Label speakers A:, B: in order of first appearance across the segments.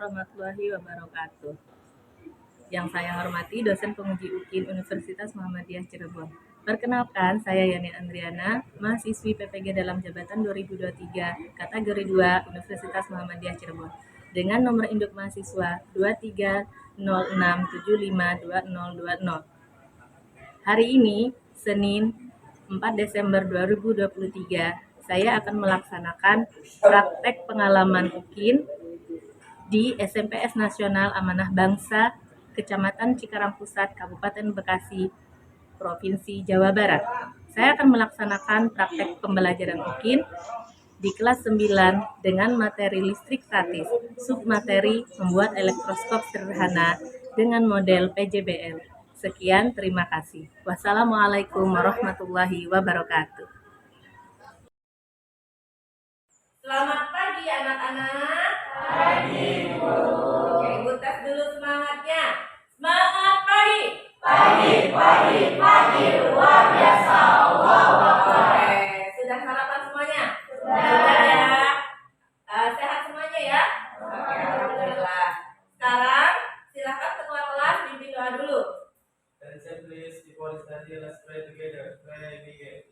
A: warahmatullahi wabarakatuh. Yang saya hormati dosen penguji UKIN Universitas Muhammadiyah Cirebon. Perkenalkan, saya Yani Andriana, mahasiswi PPG dalam jabatan 2023, kategori 2 Universitas Muhammadiyah Cirebon. Dengan nomor induk mahasiswa 2306752020. Hari ini, Senin 4 Desember 2023, saya akan melaksanakan praktek pengalaman UKIN di SMPS Nasional Amanah Bangsa, Kecamatan Cikarang Pusat, Kabupaten Bekasi, Provinsi Jawa Barat. Saya akan melaksanakan praktek pembelajaran UKIN di kelas 9 dengan materi listrik statis, submateri membuat elektroskop sederhana dengan model PJBL. Sekian, terima kasih. Wassalamualaikum warahmatullahi wabarakatuh.
B: Selamat pagi anak-anak. Pagi, Bu. Oke, Ibu tes dulu semangatnya. Semangat pagi. Pagi, luar biasa. Oke, sudah sarapan semuanya? Sudah ya. Sehat semuanya ya? Oke, alhamdulillah. Sekarang silakan ketua kelas pimpin doa dulu.
C: Attention please, before study, let's pray together. Pray begin.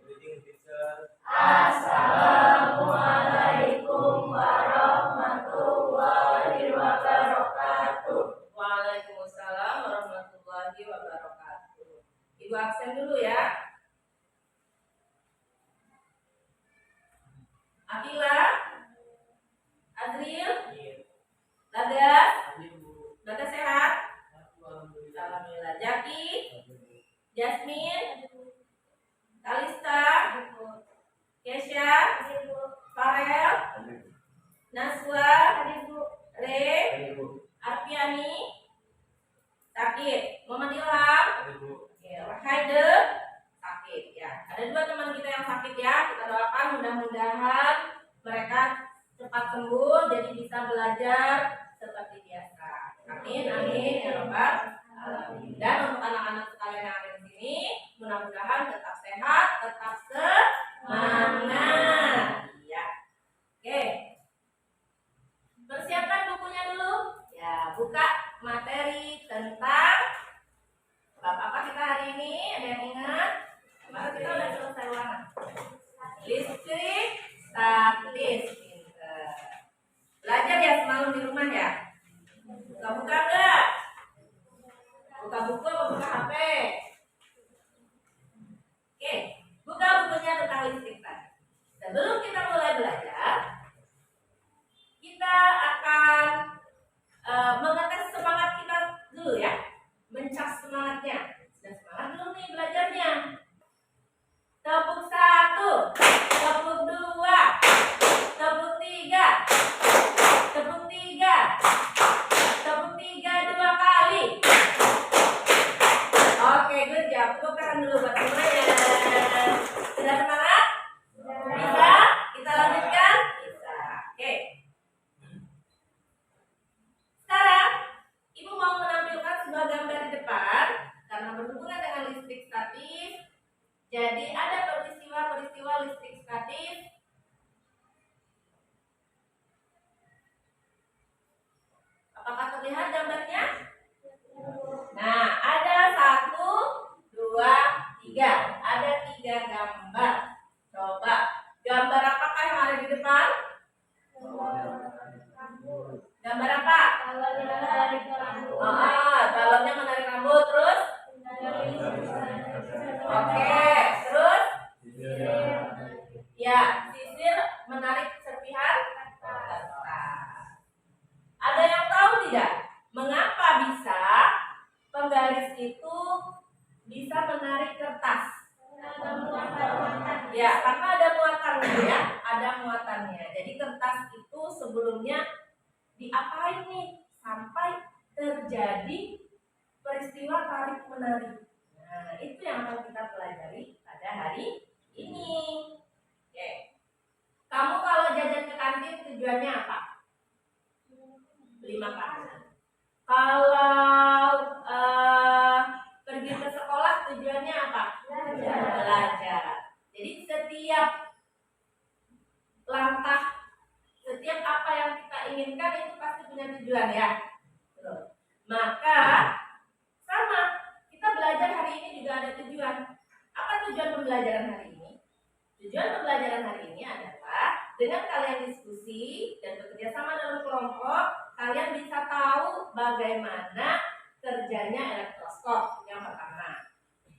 C: Reading teacher.
B: Waalaikumsalam warahmatullahi wabarakatuh. Ibu absen dulu ya. Akila, Azril, Lagas, Lagas sehat? Alhamdulillah. Jaki, Jasmine, Kalista, Kesha, Farel, Naswa, Re, Arpiani, sakit. Muhammad Ilham, Haide, sakit ya. Ada 2 teman kita yang sakit ya. Kita doakan mudah-mudahan mereka cepat sembuh jadi bisa belajar seperti biasa. Amin, amin ya Rabbal alamin. Dan untuk anak-anak sekalian yang ada di sini, mudah-mudahan tetap sehat, tetap semangat. Ya. Oke. Persiapkan bukunya dulu. Ya, buka materi tentang bab apa kita hari ini? Ada yang ingat? Kemarin kita udah selesai ulangan. Listrik statis. Pinter. Belajar ya semalam di rumah ya. Buka-buka enggak? Buka buku atau buka HP? Oke, buka bukunya tentang listrik statis. Sebelum kita mulai belajar, kita akan mengetes semangat kita dulu ya, mencas semangatnya. Sudah semangat belum nih belajarnya? Tepuk 1, tepuk 2, tepuk 3, tepuk 3, tepuk 3 2 kali. Oke, good job. Tepuk tangan dulu buat semuanya. Sudah semangat? Bisa? Kita lanjutkan? Bisa. Oke. Sekarang, Ibu mau menampilkan sebuah gambar di depan karena berhubungan dengan listrik statis. Jadi ada peristiwa-peristiwa listrik statis. Apakah terlihat gambarnya? Nah, ada 1, 2, 3. Ada 3 gambar. Coba, gambar apakah yang ada di depan? Gambar apa? Balonnya menarik rambut. Terus? Oke, terus? Ya, sisir menarik serpihan kertas. Ada yang tahu tidak? Mengapa bisa penggaris itu bisa menarik kertas? Ya, karena ada muatannya ya, ada muatannya. Jadi kertas itu sebelumnya diapain nih sampai terjadi menari. Nah, itu yang akan kita pelajari pada hari ini. Oke. Kamu kalau jajan ke kantin tujuannya apa? Beli makanan. Kalau pergi ke sekolah tujuannya apa? Belajar. Jadi setiap langkah, setiap apa yang kita inginkan itu pasti punya tujuan ya. Maka sama, kita belajar hari ini juga ada tujuan. Apa tujuan pembelajaran hari ini? Tujuan pembelajaran hari ini adalah dengan kalian diskusi dan bekerja sama dalam kelompok, kalian bisa tahu bagaimana kerjanya elektroskop. Yang pertama.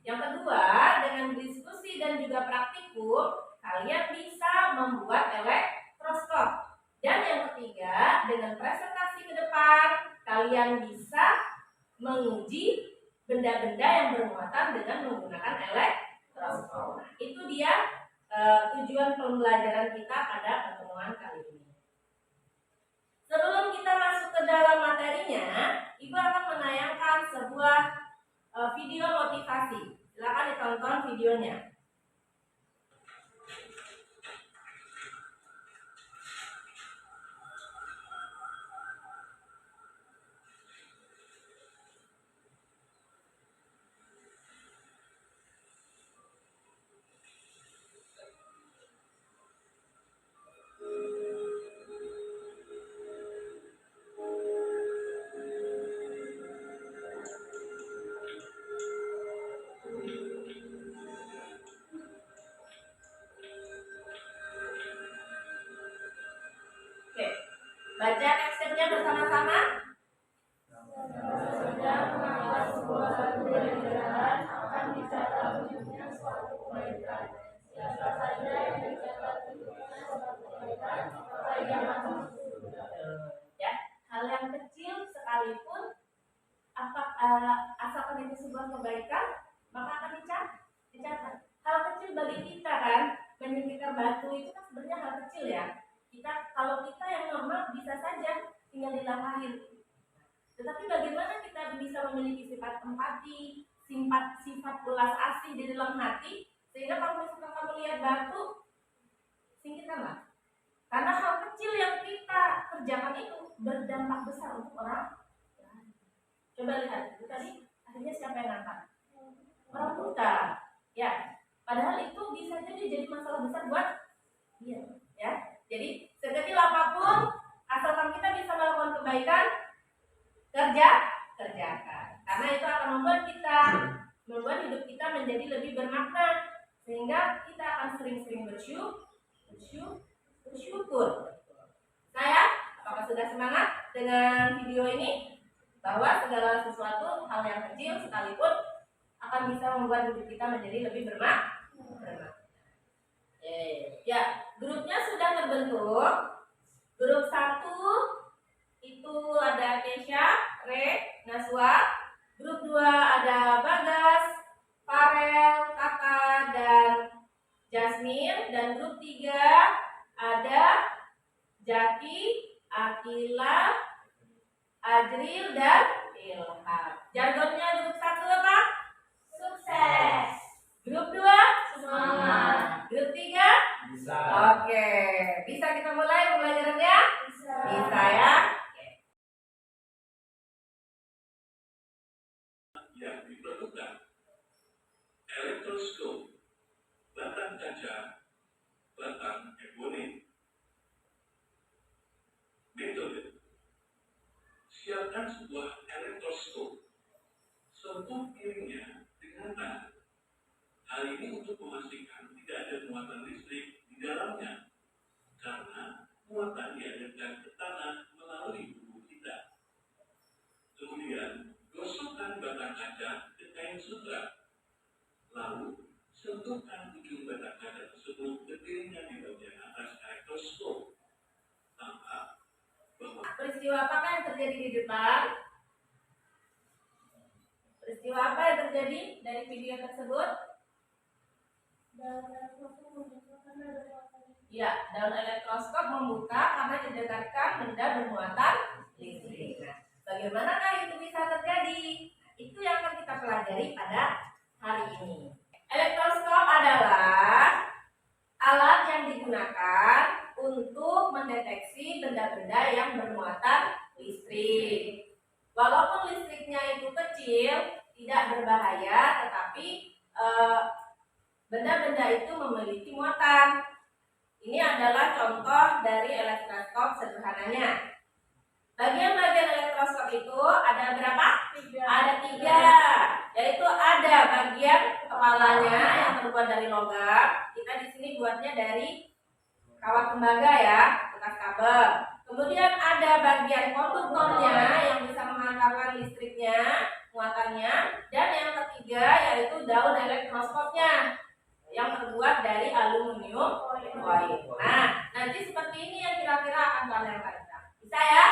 B: Yang kedua, dengan diskusi dan juga praktikum, kalian bisa membuat elektroskop. Dan yang ketiga, dengan presentasi ke depan, kalian bisa menguji benda-benda yang bermuatan dengan menggunakan elektroskop. Nah, itu dia tujuan pembelajaran kita pada pertemuan kali ini. Sebelum kita masuk ke dalam materinya, Ibu akan menayangkan sebuah video motivasi. Silakan ditonton videonya. Oke, baca captionnya bersama-sama. Ya, hal yang kecil sekalipun asalkan itu sebuah kebaikan, maka akan dicatat. Hal kecil bagi kita kan, menyingkirkan batu itu kan sebenarnya hal kecil ya. Kalau kita yang normal bisa saja tinggal dilangkahin. Tetapi bagaimana kita bisa memiliki sifat empati, sifat ulas asih di dalam hati, sehingga kalau misalkan kamu lihat batu, singkirkanlah. Karena hal kecil yang kita kerjakan itu berdampak besar untuk orang lain. Coba lihat, itu tadi akhirnya siapa yang ngangkat? Orang buta. Ya, padahal itu bisa jadi masalah besar buat dia. Ya, jadi sekecil apapun, asalkan kita bisa melakukan kebaikan, kerjakan. Karena itu akan membuat hidup kita menjadi lebih bermakna, sehingga kita akan sering-sering bersyukur. Saya, apakah sudah semangat dengan video ini? Bahwa segala sesuatu, hal yang kecil sekalipun akan bisa membuat hidup kita menjadi lebih bermakna. Ya, grupnya sudah terbentuk. Grup 1 itu ada Kesha, Re, Naswa. Grup 2 ada Bagas, Farel, Kakak, dan Jasmine. Dan grup 3 ada Jaki, Akila, Ajril, dan Ilham. Jargonnya grup 1 apa? Sukses. Grup 2? Semangat. Grup 3?
C: Bisa.
B: Oke. Bisa kita mulai pembelajarannya? Bisa ya.
D: Yang diperlukan elektroskop, batang kaca, batang ebonit. Metode: siapkan sebuah elektroskop, sentuh piringnya dengan tangan. Hal ini untuk memastikan tidak ada muatan listrik di dalamnya, karena muatan dialirkan ke tanah melalui tubuh kita. Kemudian gosokkan batang kaca ke kain sutra. Lalu sentuhkan ujung batang kaca tersebut ke piringnya di bagian atas elektroskop. Tampak bahwa
B: Peristiwa apakah yang terjadi di depan? Peristiwa apa yang terjadi dari video tersebut? Ya, daun elektroskop membuka karena didekatkan benda bermuatan listrik. Nah, bagaimanakah itu bisa terjadi? Itu yang akan kita pelajari. pelajari pada hari ini. Elektroskop adalah alat yang digunakan untuk mendeteksi benda-benda yang bermuatan listrik. Walaupun listriknya itu kecil, tidak berbahaya, tetapi benda-benda itu memiliki muatan. Ini adalah contoh dari elektroskop sederhananya. Bagian-bagian elektroskop itu ada berapa? Ada 3, yaitu ada bagian kepalanya yang terbuat dari logam. Kita di sini buatnya dari kawat tembaga ya, bekas kabel. Kemudian ada bagian konduktornya yang bisa menghantarkan listriknya, muatannya, dan yang ketiga yaitu daun elektroskopnya yang terbuat dari aluminium foil. Nah, nanti seperti ini yang kira-kira akan kalian rancang. Bisa ya?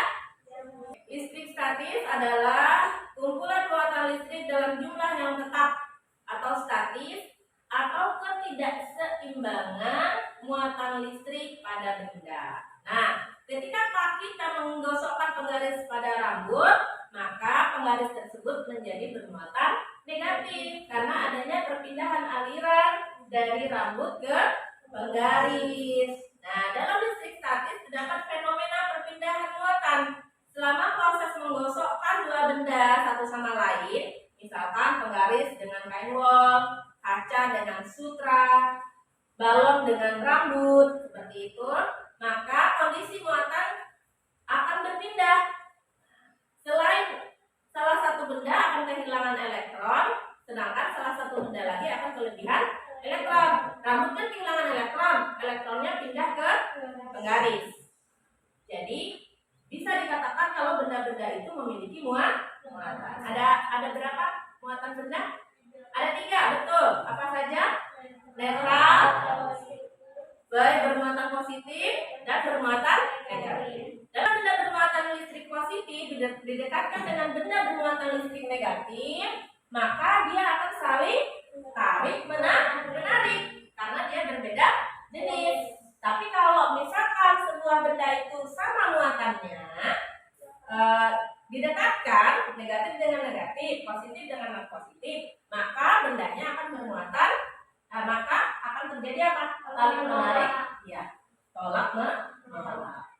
B: Listrik statis adalah kumpulan muatan listrik dalam jumlah yang tetap atau statis atau ketidakseimbangan muatan listrik pada benda. Nah, ketika kita menggosokkan penggaris pada rambut, maka penggaris tersebut menjadi bermuatan negatif karena adanya perpindahan aliran dari rambut ke penggaris. Nah, dalam listrik statis terdapat fenomena perpindahan muatan selama proses menggosokkan dua benda satu sama lain, misalkan penggaris dengan kain wol, kaca dengan sutra, balon dengan rambut, seperti itu, maka kondisi muatan akan berpindah. Selain salah satu benda akan kehilangan elektron, sedangkan salah satu benda lagi akan kelebihan elektron. Rambut kan kehilangan elektron, elektronnya pindah ke penggaris. Jadi bisa dikatakan kalau benda-benda itu memiliki muatan. Ada berapa muatan benda? Ada 3, betul. Apa saja? Netral, baik bermuatan positif dan bermuatan negatif. Dalam benda bermuatan listrik positif didekatkan dengan benda bermuatan listrik negatif, maka dia akan saling tarik menarik karena dia berbeda jenis. Tapi kalau misalkan sebuah benda itu sama muatannya, didekatkan negatif dengan negatif, positif dengan positif, maka bendanya akan bermuatan, maka akan terjadi apa? Saling menarik, ya, tolak menolak.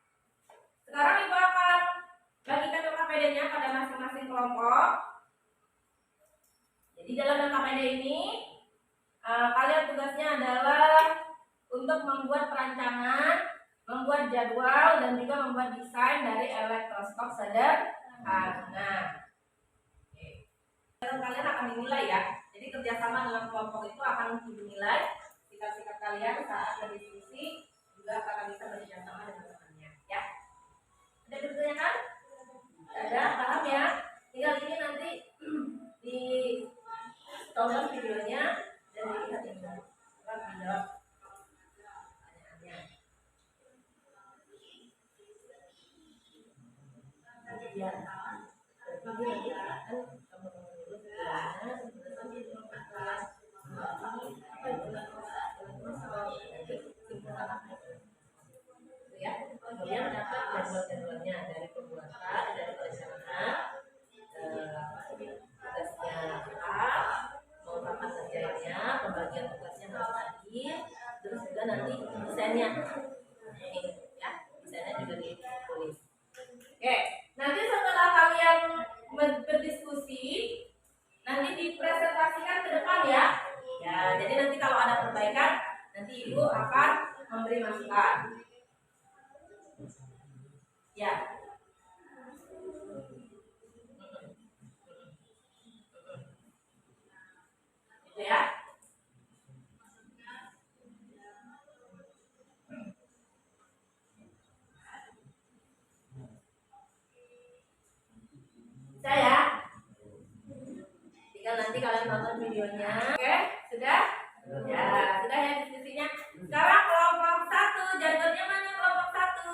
B: Sekarang Ibu akan bagikan LKPD-nya pada masing-masing kelompok. Jadi dalam LKPD ini, kalian tugasnya adalah untuk membuat perancangan, membuat jadwal, dan juga membuat desain dari elektroskop sederhana. Kalian akan dinilai ya. Jadi kerjasama dalam kelompok itu akan dinilai. Sikap-sikap kalian saat berdiskusi juga akan bisa bekerjasama dengan temannya. Ya. Ada pertanyaan? Ada, paham ya? Tinggal ini nanti di tonton videonya dan dilihat ini. Menjawab. Ya, berarti nanti akan teman-teman dulu sebenarnya kelas apa itu ya, kemudian dapat jadwal-jadwalnya dari pembuatan, dari perencanaan, tugasnya apa, mau kapan kerjanya, pembagian tugasnya harus adil, terus juga nanti desainnya, ya, desainnya juga ditulis. Oke. Nanti setelah kalian berdiskusi, nanti dipresentasikan ke depan ya. Ya, jadi nanti kalau ada perbaikan, nanti Ibu akan memberi masukan. Ya. Itu ya. Ya, tinggal nanti kalian tonton videonya. Oke, sudah? Ya, sudah ya diskusinya. Sekarang kelompok 1, jargonnya mana kelompok 1?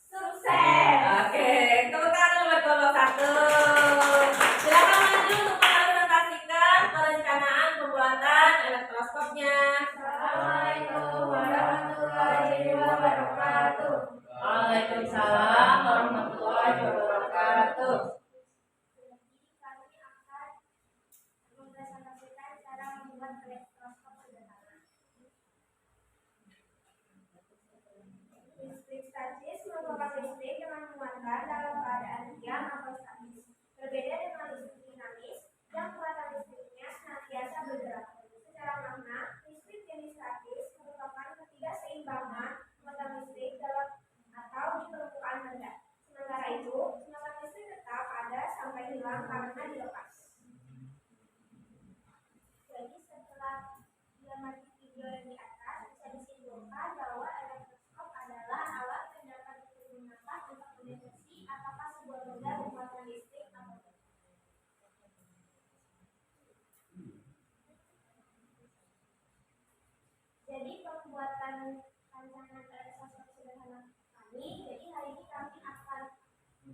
B: Sukses. Oke, tepuk tangan buat kelompok 1. Silakan maju untuk mempresentasikan perencanaan pembuatan elektroskopnya. Assalamualaikum warahmatullahi wabarakatuh. Waalaikumsalam warahmatullahi wabarakatuh.
E: listrik dengan muatan dalam keadaan diam atau statis. Berbeda dengan listrik dinamis yang muatan listriknya senantiasa bergerak. Secara makna, listrik jenis statis merupakan ketidakseimbangan muatan listrik dalam atau di permukaan benda. Sementara itu, muatan listrik tetap ada sampai hilang karena dilepas. Jadi setelah diamati video yang di atas, bisa disimpulkan bahwa elektroskop adalah alat yang dapat digunakan untuk mendeteksi apakah sebuah benda bermuatan listrik atau tidak. Jadi pembuatan rancangan elektroskop sederhana kami, jadi hari ini kami akan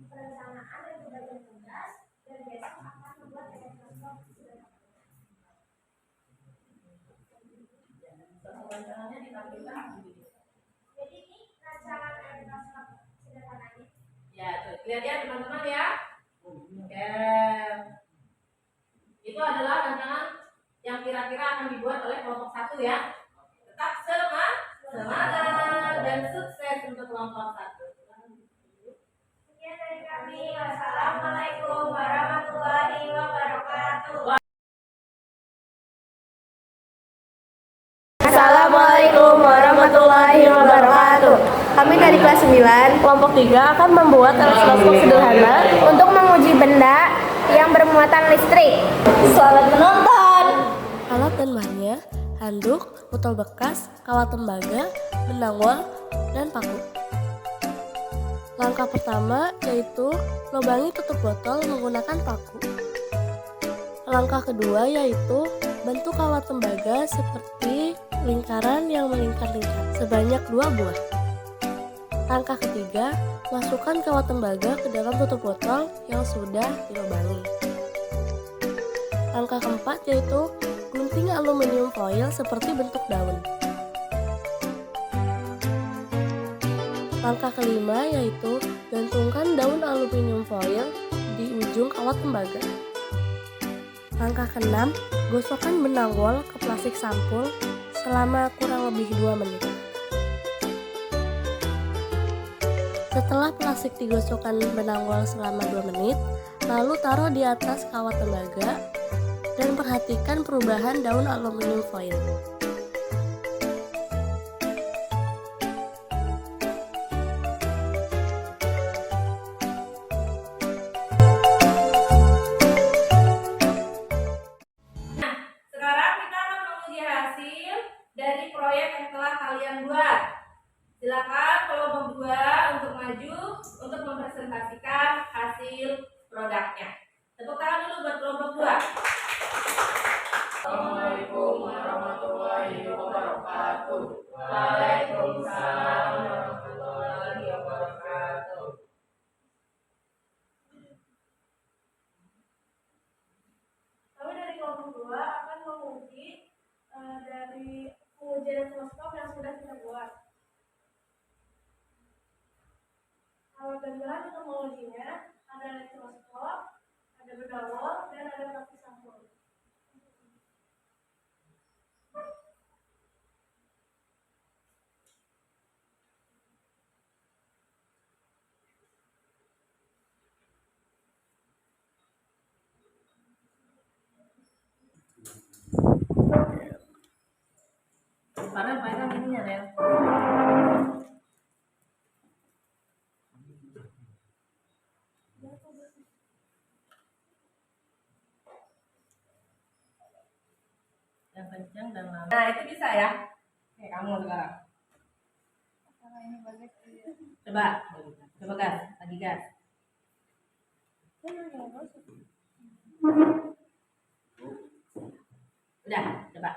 E: perencanaan dan pembagian tugas, dan besok akan membuat elektroskop sederhana.
A: Rancangannya ditampilkan di video.
E: Jadi ini rancangan elektroskop sederhananya.
A: Ya, tuh lihat ya teman-teman ya. Oke. Itu adalah rancangan yang kira-kira akan dibuat oleh kelompok 1 ya. Tetap semangat dan sukses untuk kelompok 1.
E: Sekian dari kami. Wassalamualaikum warahmatullahi wabarakatuh.
F: Assalamualaikum warahmatullahi wabarakatuh. Kami dari kelas 9, kelompok 3 akan membuat elektroskop sederhana untuk menguji benda yang bermuatan listrik.
B: Selamat menonton.
F: Alat dan bahannya: handuk, botol bekas, kawat tembaga, benang wol, dan paku. Langkah pertama yaitu lubangi tutup botol menggunakan paku. Langkah kedua yaitu bentuk kawat tembaga seperti lingkaran yang melingkar-lingkar sebanyak 2 buah. Langkah ketiga, masukkan kawat tembaga ke dalam tutup botol yang sudah dilubangi. Langkah keempat yaitu gunting aluminium foil seperti bentuk daun. Langkah kelima yaitu gantungkan daun aluminium foil di ujung kawat tembaga. Langkah keenam, gosokkan benang wol ke plastik sampul selama kurang lebih 2 menit. Setelah plastik digosokkan benang wol selama 2 menit, lalu taruh di atas kawat tembaga dan perhatikan perubahan daun aluminium foil.
B: Sekarang kita akan menguji hasil dari proyek yang telah kalian buat. Silakan kelompok 2 untuk maju untuk mempresentasikan hasil produknya. Tepuk tangan dulu buat kelompok 2.
C: Assalamualaikum warahmatullahi wabarakatuh.
B: Waalaikumsalam warahmatullahi wabarakatuh.
E: Kami dari kelompok 2 akan menguji dari pengujian elektroskop yang sudah kita buat. Alat dan bahan untuk mengujinya ada elektroskop, ada benang wol, dan ada plastik sampul.
A: Parah ininya Rel. Yang kencang dan lama.
B: Nah, itu bisa ya. Oke, kamu sekarang. Coba gas, lagi gas. Udah, coba.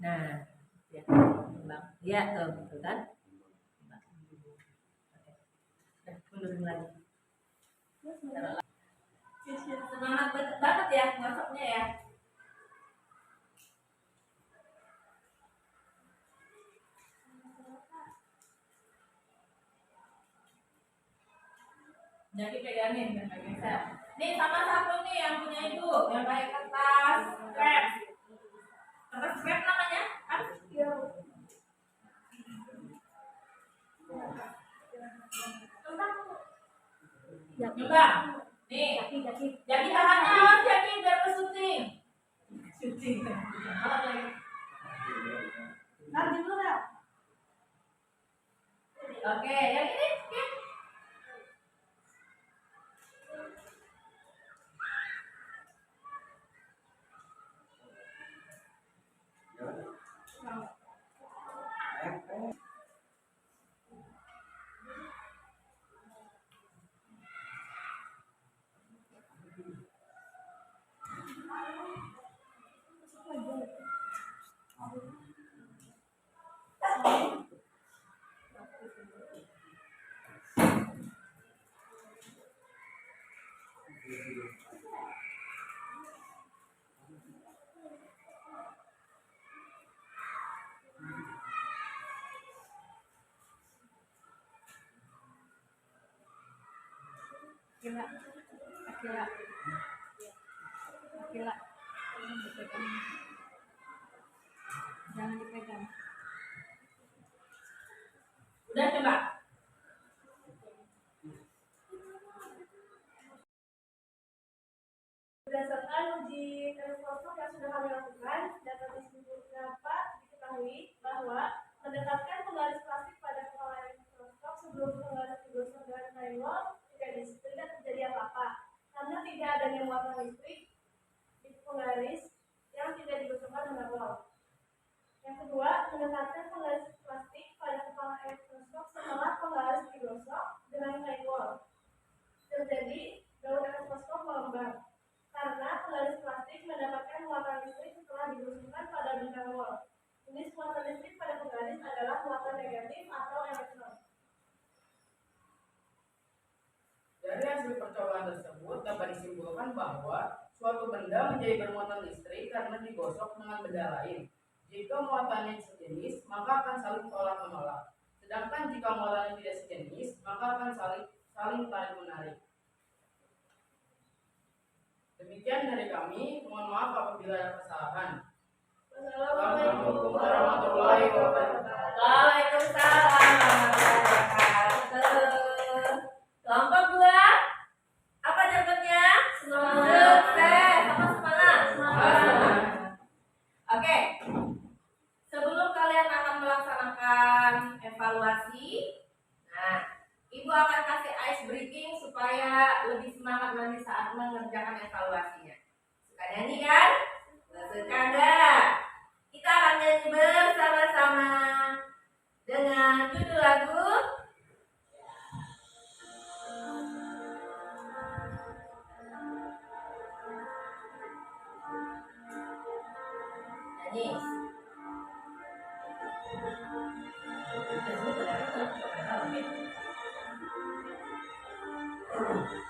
B: Nah, ya, bang. Iya, tuh kan? Udah, mundurin lagi. Semangat banget ya, masuknya ya. Jadi pegangin, jangan geser. Nih sama satu nih yang punya ibu, yang pakai kertas scrap. Kertas scrap namanya? Apa? Coba. Nih. Jadi tangannya awas Jaki biar ke syuting. Syuting. Nanti dulu ya. Oke, yang ini. Oke.
A: Akila. Jangan dipegang.
B: Udah coba.
E: Berdasarkan uji teleskop yang sudah kami lakukan, dapat diketahui bahwa mendekatkan penggaris plastik pada kepala teleskop sebelum penggaris digosok dengan kain wol tidak terjadi apa-apa, karena tidak adanya muatan listrik di penggaris yang tidak digosokkan dengan wol. Yang kedua, mendekatkan penggaris plastik pada kepala teleskop setelah penggaris digosok dengan kain wol. Terjadi daun teleskop mengembang karena penggaris plastik mendapatkan muatan listrik setelah digosokkan pada bintang wol. Jenis muatan listrik pada penggaris adalah muatan negatif atau elektron.
G: Dari hasil percobaan tersebut dapat disimpulkan bahwa suatu benda menjadi bermuatan listrik karena digosok dengan benda lain. Jika muatannya sejenis, maka akan saling tolak-menolak. Sedangkan jika muatannya tidak sejenis, maka akan saling tarik-menarik. Demikian dari kami, mohon maaf apabila ada kesalahan. Wassalamualaikum warahmatullahi wabarakatuh.
B: Waalaikumsalam warahmatullahi wabarakatuh. Kelompok 2. Apa jawabannya? Sukses. Apa semangat? Semangat. Oke. Sebelum kalian akan melaksanakan evaluasi, nah, Ibu akan kasih ice breaking supaya lebih semangat nanti saat mengerjakan evaluasinya. Suka nyanyi kan? Suka enggak? Kita akan nyanyi bersama-sama dengan judul lagu nyanyi.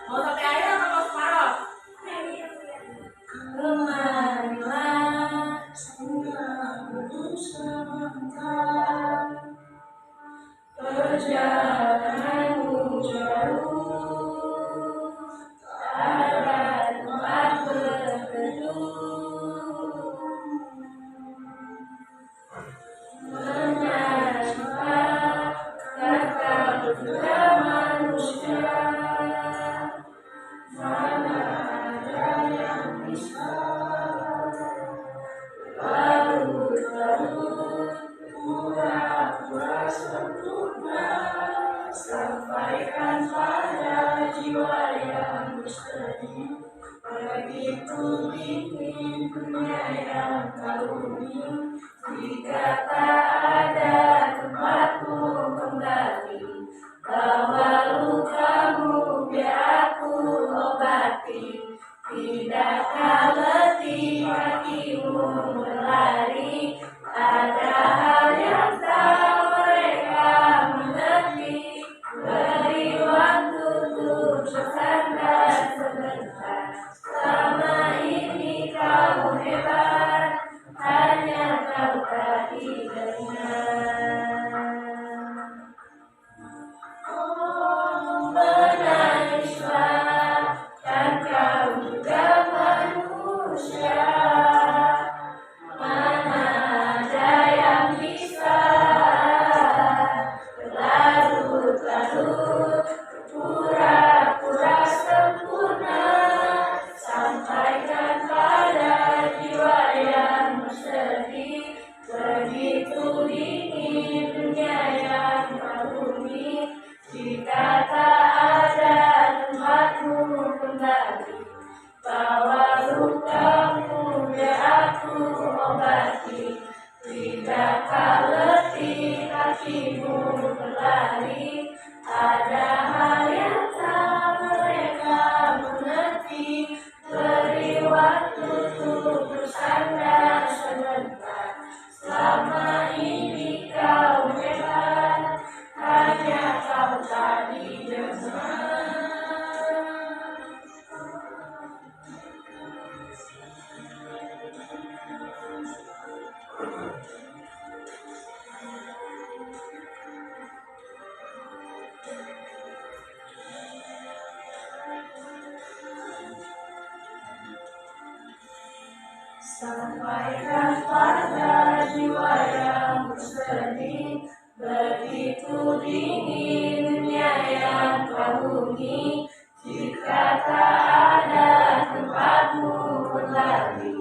B: Mau sampai akhir atau mau separuh? Kemarilah semua berusaha perjalananmu jauh, tak ada tempat berteduh. Menajibah kata juga manusia, mana ada yang bisa larut-larut pura-pura sempurna, sampaikan pada jiwa yang misteri. Begitu ingin penyayang kaluni, jika tak ada tempatmu kembali, bawa lukamu biar aku obati. Tidakkah letih kakimu berlari, ada hal yang tak mereka mengerti. Beri waktu untuk bersandar sebentar, selama ini kau hebat, hanya kau tak didengar. Oh, menangislah, kan kau juga manusia. bawa lukamu biar aku obati. Tidakkah letih hatimu berlari, ada hal yang tak mereka mengerti. Beri waktu untuk bersandar sebentar. Selama ini kau hebat, hanya kau tak didengar. Sampaikan pada jiwa yang bersedih, begitu dingin dunia yang kau huni. Jika tak ada tempatmu berlari,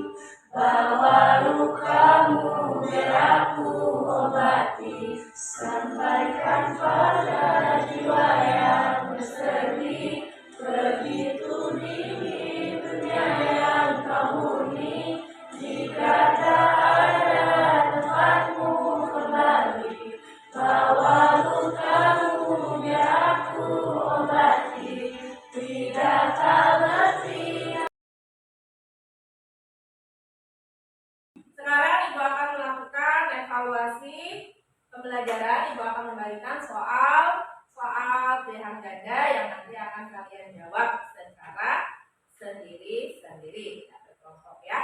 B: bawa lukamu biar aku obati. Sampaikan pada jiwa yang bersedih, begitu dingin dunia yang kau huni. Jika tak ada tempatmu kembali, bawa lukamu biar aku obati. Tidakkah letih. Sekarang Ibu akan melakukan evaluasi pembelajaran. Ibu akan membagikan soal pilihan ganda yang nanti akan kalian jawab secara sendiri-sendiri, tidak berkelompok ya.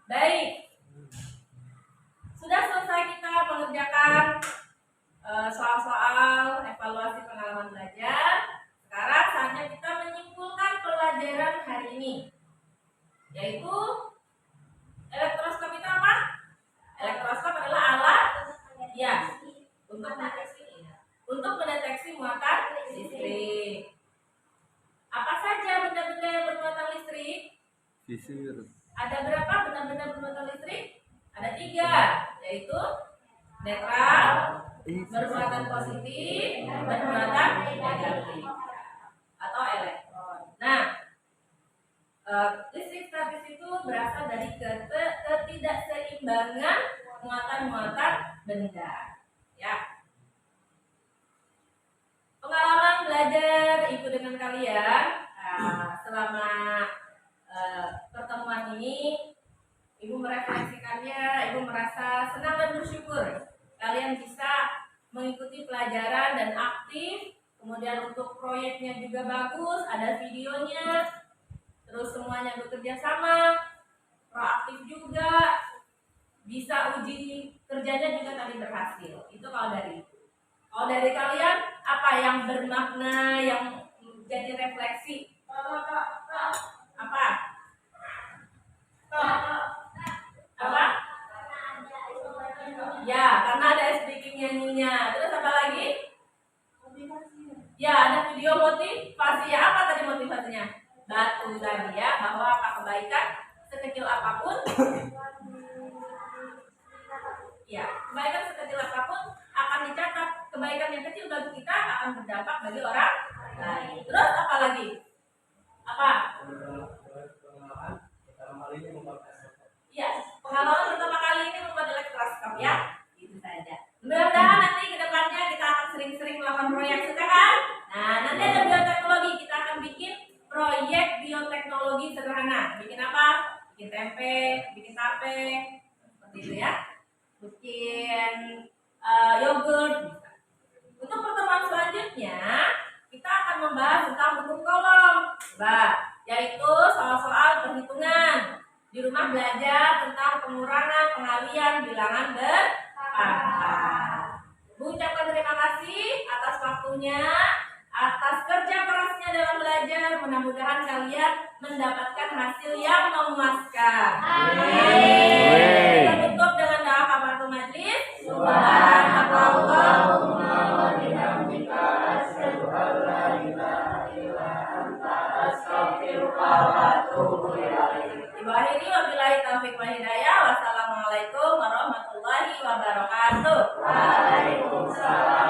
B: Baik, sudah selesai kita mengerjakan soal-soal evaluasi pengalaman belajar. Sekarang saatnya kita menyimpulkan pelajaran hari ini, yaitu elektroskop itu apa? Elektroskop adalah alat untuk mendeteksi muatan listrik. Apa saja benda-benda yang bermuatan listrik? Ada berapa benda-benda bermuatan listrik? Ada 3, yaitu netral, bermuatan positif, bermuatan negatif, atau elektron. Nah, listrik statis itu berasal dari ketidakseimbangan muatan-muatan benda. Ya. Pengalaman belajar Ibu dengan kalian selama pertemuan ini, Ibu merefleksikannya, Ibu merasa senang dan bersyukur kalian bisa mengikuti pelajaran dan aktif. Kemudian untuk proyeknya juga bagus, ada videonya, terus semuanya bekerja sama, proaktif juga, bisa uji kerjanya juga tadi berhasil. Itu kalau dari kalian, apa yang bermakna, yang jadi refleksi? Apa? Ya, karena ada speaking nyanyinya. Terus apa lagi? Ya, ada video motivasi. Apa tadi motivasinya? Batu tadi ya, bahwa apa kebaikan sekecil apapun. Ya, kebaikan sekecil apapun akan dicatat. Kebaikan yang kecil bagi kita akan berdampak bagi orang lain. Terus apa lagi? Apa? Iya, pengalaman pertama kali ini membuat elektroskop ya. Itu saja. Mudah-mudahan nanti ke depannya kita akan sering-sering melakukan proyek, suka kan? Nah, nanti ada bioteknologi, kita akan bikin proyek bioteknologi sederhana. Bikin apa? Bikin tempe, bikin tape, seperti itu ya. Bikin yogurt. Untuk pertemuan selanjutnya, kita akan membahas membahas tentang bentuk kolom. Yaitu soal-soal perhitungan. Di rumah belajar tentang pengurangan, pengalian, bilangan berpangkat. Bu ucapkan terima kasih atas waktunya, atas kerja kerasnya dalam belajar. Mudah-mudahan kalian mendapatkan hasil yang memuaskan. Amin. Kita tutup dengan doa kafaratul majlis. Subhanakallahumma wa bihamdika asyhadu an la ilaha illa anta astaghfiruka wa atubu ilaik. Akhiri wabillahi taufiq wal hidayah. Wassalamualaikum warahmatullahi wabarakatuh. Waalaikumsalam.